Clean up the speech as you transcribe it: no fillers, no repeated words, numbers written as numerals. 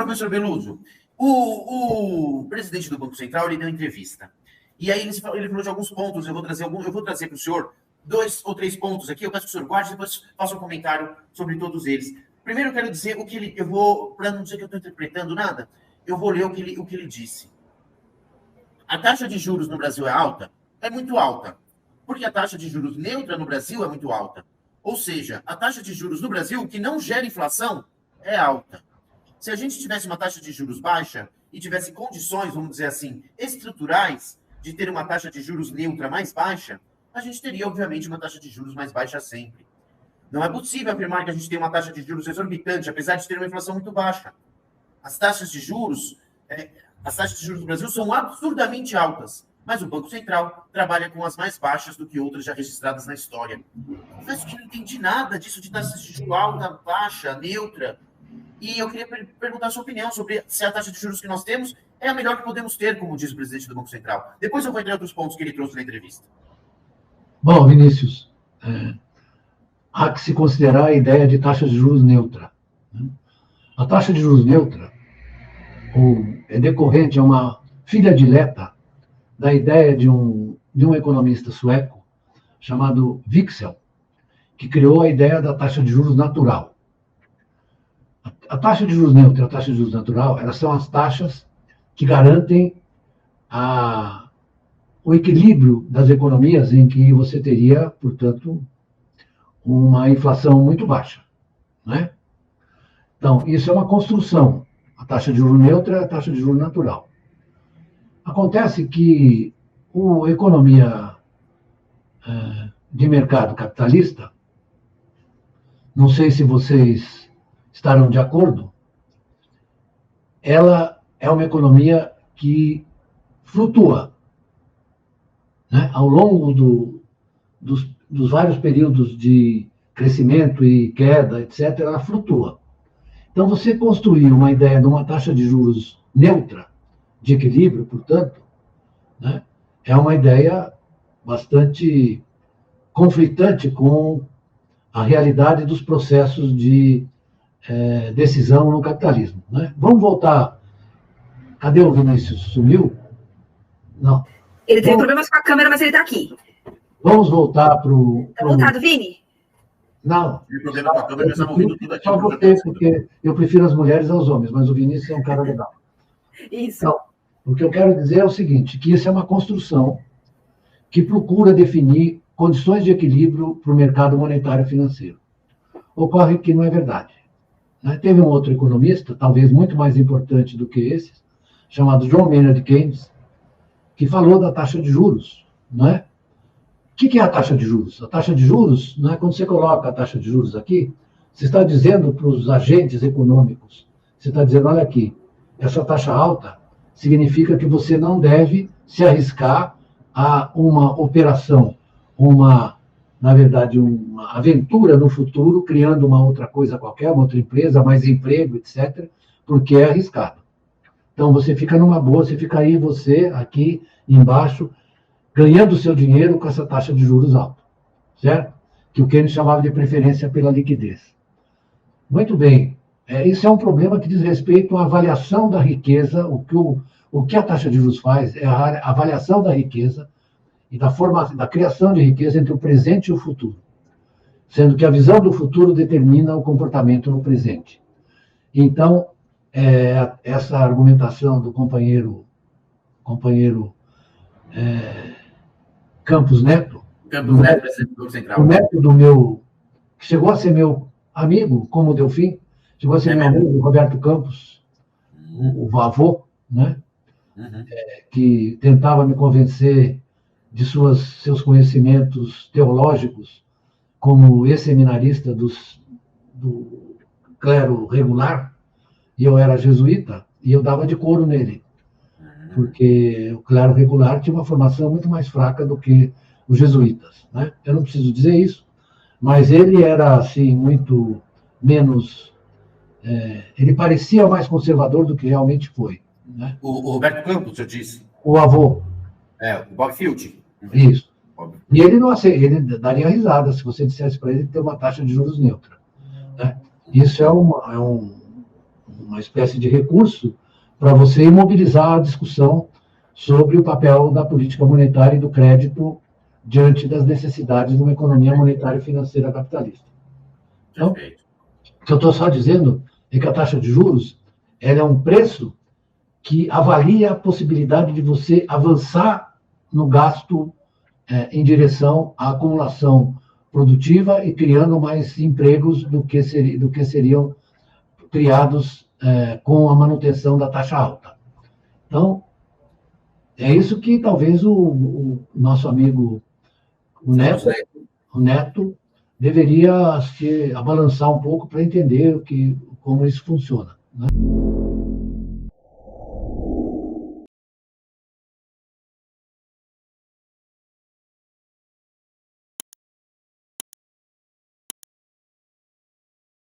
professor Beluso, o presidente do Banco Central, ele deu entrevista. E aí ele falou de alguns pontos, eu vou trazer para o senhor 2 ou 3 pontos aqui, eu peço que o senhor guarde, depois faça um comentário sobre todos eles. Primeiro eu quero dizer o que ele, para não dizer que eu estou interpretando nada, eu vou ler o que ele disse. A taxa de juros no Brasil é alta? É muito alta. Porque a taxa de juros neutra no Brasil é muito alta. Ou seja, a taxa de juros no Brasil, que não gera inflação, é alta. Se a gente tivesse uma taxa de juros baixa e tivesse condições, vamos dizer assim, estruturais de ter uma taxa de juros neutra mais baixa, a gente teria, obviamente, uma taxa de juros mais baixa sempre. Não é possível afirmar que a gente tem uma taxa de juros exorbitante, apesar de ter uma inflação muito baixa. As taxas de juros do Brasil são absurdamente altas, mas o Banco Central trabalha com as mais baixas do que outras já registradas na história. Confesso que não entendi nada disso de taxa de juros alta, baixa, neutra. E eu queria perguntar a sua opinião sobre se a taxa de juros que nós temos é a melhor que podemos ter, como diz o presidente do Banco Central. Depois eu vou entrar em outros pontos que ele trouxe na entrevista. Bom, Vinícius, há que se considerar a ideia de taxa de juros neutra. A taxa de juros neutra é decorrente, é uma filha dileta da ideia de um economista sueco chamado Wicksell, que criou a ideia da taxa de juros natural. A taxa de juros neutra e a taxa de juros natural, elas são as taxas que garantem o equilíbrio das economias em que você teria, portanto, uma inflação muito baixa, né? Então, isso é uma construção. A taxa de juros neutra é a taxa de juros natural. Acontece que a economia de mercado capitalista, não sei se vocês estarão de acordo, ela é uma economia que flutua, né? Ao longo dos vários períodos de crescimento e queda, etc., ela flutua. Então, você construir uma ideia de uma taxa de juros neutra, de equilíbrio, portanto, né, é uma ideia bastante conflitante com a realidade dos processos de decisão no capitalismo, né? Vamos voltar. Cadê o Vinícius? Sumiu? Não. Ele teve problemas com a câmera, mas ele está aqui. Vamos voltar para o... Está voltado, Vini? Não. Tem problema com a câmera, mas eu não ouvindo tudo aqui. Só você, porque eu prefiro as mulheres aos homens, mas o Vinícius é um cara legal. Isso. Então, o que eu quero dizer é o seguinte, que isso é uma construção que procura definir condições de equilíbrio para o mercado monetário e financeiro. Ocorre que não é verdade, né? Teve um outro economista, talvez muito mais importante do que esses, chamado John Maynard Keynes, que falou da taxa de juros, não é? O que é a taxa de juros? A taxa de juros, não é? Quando você coloca a taxa de juros aqui, você está dizendo para os agentes econômicos, você está dizendo, olha aqui, essa taxa alta significa que você não deve se arriscar a uma operação, na verdade, uma aventura no futuro, criando uma outra coisa qualquer, uma outra empresa, mais emprego, etc., porque é arriscado. Então, você fica numa boa, você fica aí, você, aqui embaixo, ganhando seu dinheiro com essa taxa de juros alta, certo? Que o Keynes chamava de preferência pela liquidez. Muito bem. Isso é um problema que diz respeito à avaliação da riqueza. O que a taxa de juros faz é a avaliação da riqueza e da criação de riqueza entre o presente e o futuro, sendo que a visão do futuro determina o comportamento no presente. Então, essa argumentação do companheiro Campos Neto, o neto do meu, que chegou a ser meu amigo, como o Delfim, chegou a ser meu amigo, Roberto Campos, o avô, né? Que tentava me convencer de seus conhecimentos teológicos como ex-seminarista do clero regular, e eu era jesuíta, e eu dava de couro nele, porque o clero regular tinha uma formação muito mais fraca do que os jesuítas, né? Eu não preciso dizer isso, mas ele era, assim, muito menos... ele parecia mais conservador do que realmente foi, né? O Roberto Campos, eu disse. O avô. O Bob Field. Isso. E ele não ele daria risada se você dissesse para ele que tem uma taxa de juros neutra, né? Isso é uma uma espécie de recurso para você imobilizar a discussão sobre o papel da política monetária e do crédito diante das necessidades de uma economia monetária e financeira capitalista. Então, Perfeito. o que eu estou só dizendo é que a taxa de juros ela é um preço que avalia a possibilidade de você avançar no gasto em direção à acumulação produtiva e criando mais empregos do que seriam criados com a manutenção da taxa alta. Então, é isso que talvez o nosso amigo, o Neto, deveria se abalançar um pouco para entender como isso funciona, né?